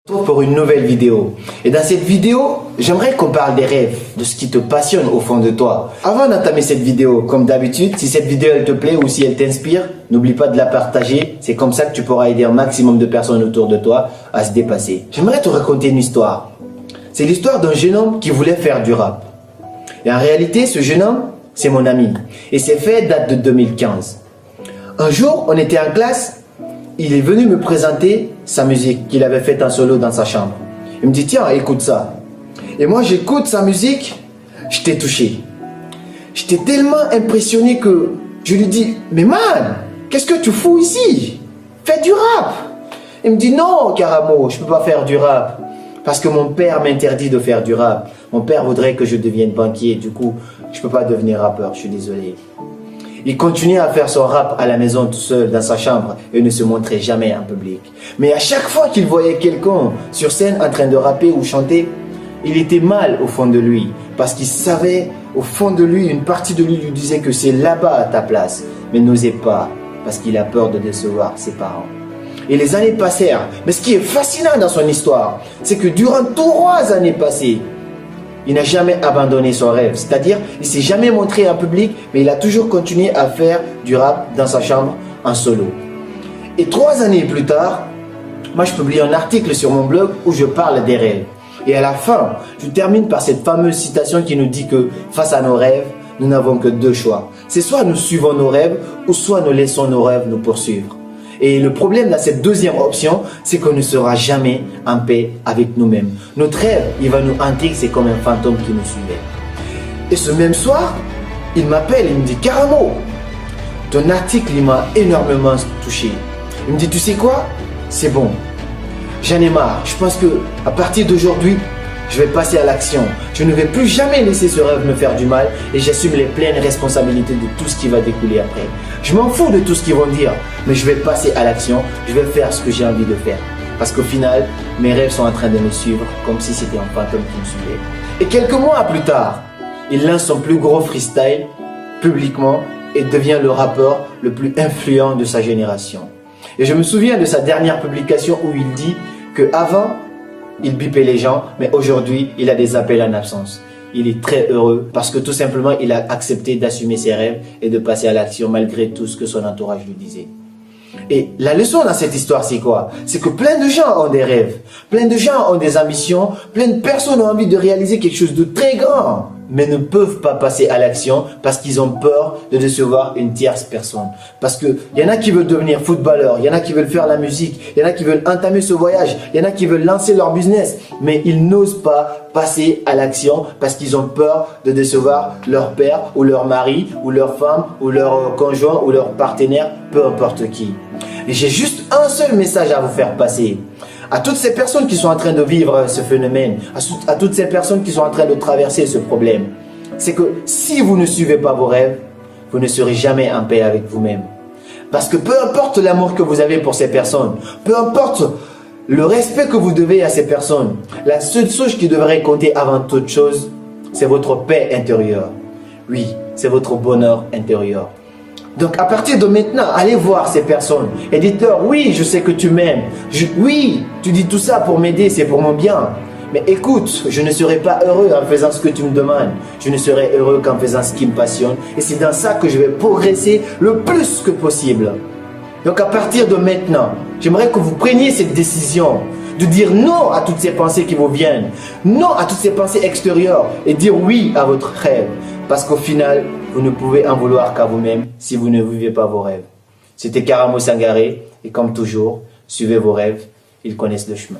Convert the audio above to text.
Pour une nouvelle vidéo. Et dans cette vidéo, j'aimerais qu'on parle des rêves, de ce qui te passionne au fond de toi. Avant d'entamer cette vidéo, comme d'habitude, si cette vidéo elle te plaît ou si elle t'inspire, n'oublie pas de la partager. C'est comme ça que tu pourras aider un maximum de personnes autour de toi à se dépasser. J'aimerais te raconter une histoire. C'est l'histoire d'un jeune homme qui voulait faire du rap. Et en réalité, ce jeune homme, c'est mon ami. Et ces faits datent de 2015. Un jour, on était en classe. Il est venu me présenter sa musique qu'il avait faite en solo dans sa chambre. Il me dit, tiens, écoute ça. Et moi, j'écoute sa musique, j'étais touché. J'étais tellement impressionné que je lui dis, mais man, qu'est-ce que tu fous ici? Fais du rap. Il me dit, non, Karamo, je ne peux pas faire du rap. Parce que mon père m'interdit de faire du rap. Mon père voudrait que je devienne banquier. Du coup, je ne peux pas devenir rappeur, je suis désolé. Il continuait à faire son rap à la maison tout seul dans sa chambre et ne se montrait jamais en public. Mais à chaque fois qu'il voyait quelqu'un sur scène en train de rapper ou chanter, il était mal au fond de lui. Parce qu'il savait, au fond de lui, une partie de lui lui disait que c'est là-bas à ta place. Mais n'osait pas parce qu'il a peur de décevoir ses parents. Et les années passèrent. Mais ce qui est fascinant dans son histoire, c'est que durant 3 années passées, il n'a jamais abandonné son rêve, c'est-à-dire il ne s'est jamais montré en public, mais il a toujours continué à faire du rap dans sa chambre en solo. Et 3 années plus tard, moi je publie un article sur mon blog où je parle des rêves. Et à la fin, je termine par cette fameuse citation qui nous dit que face à nos rêves, nous n'avons que 2 choix. C'est soit nous suivons nos rêves ou soit nous laissons nos rêves nous poursuivre. Et le problème dans cette deuxième option, c'est qu'on ne sera jamais en paix avec nous-mêmes. Notre rêve, il va nous hanter, c'est comme un fantôme qui nous suivait. Et ce même soir, il m'appelle, il me dit, Karamo, ton article, il m'a énormément touché. Il me dit, tu sais quoi? C'est bon. J'en ai marre. Je pense que à partir d'aujourd'hui, je vais passer à l'action. Je ne vais plus jamais laisser ce rêve me faire du mal et j'assume les pleines responsabilités de tout ce qui va découler après. Je m'en fous de tout ce qu'ils vont dire, mais je vais passer à l'action. Je vais faire ce que j'ai envie de faire. Parce qu'au final, mes rêves sont en train de me suivre comme si c'était un fantôme qui me suivait. Et quelques mois plus tard, il lance son plus gros freestyle publiquement et devient le rappeur le plus influent de sa génération. Et je me souviens de sa dernière publication où il dit qu'avant, il bipait les gens, mais aujourd'hui, il a des appels en absence. Il est très heureux parce que tout simplement, il a accepté d'assumer ses rêves et de passer à l'action malgré tout ce que son entourage lui disait. Et la leçon dans cette histoire, c'est quoi? C'est que plein de gens ont des rêves, plein de gens ont des ambitions, plein de personnes ont envie de réaliser quelque chose de très grand, mais ne peuvent pas passer à l'action parce qu'ils ont peur de décevoir une tierce personne. Parce qu'il y en a qui veulent devenir footballeurs, il y en a qui veulent faire la musique, il y en a qui veulent entamer ce voyage, il y en a qui veulent lancer leur business, mais ils n'osent pas passer à l'action parce qu'ils ont peur de décevoir leur père ou leur mari ou leur femme ou leur conjoint ou leur partenaire, peu importe qui. Et j'ai juste un seul message à vous faire passer. À toutes ces personnes qui sont en train de vivre ce phénomène, à toutes ces personnes qui sont en train de traverser ce problème, c'est que si vous ne suivez pas vos rêves, vous ne serez jamais en paix avec vous-même. Parce que peu importe l'amour que vous avez pour ces personnes, peu importe le respect que vous devez à ces personnes, la seule chose qui devrait compter avant toute chose, c'est votre paix intérieure. Oui, c'est votre bonheur intérieur. Donc à partir de maintenant, allez voir ces personnes et dites-leur, oui, je sais que tu m'aimes. Oui, tu dis tout ça pour m'aider, c'est pour mon bien. Mais écoute, je ne serai pas heureux en faisant ce que tu me demandes. Je ne serai heureux qu'en faisant ce qui me passionne. Et c'est dans ça que je vais progresser le plus que possible. Donc à partir de maintenant, j'aimerais que vous preniez cette décision de dire non à toutes ces pensées qui vous viennent, non à toutes ces pensées extérieures et dire oui à votre rêve. Parce qu'au final, vous ne pouvez en vouloir qu'à vous-même si vous ne vivez pas vos rêves. C'était Karamo Sangaré et comme toujours, suivez vos rêves, ils connaissent le chemin.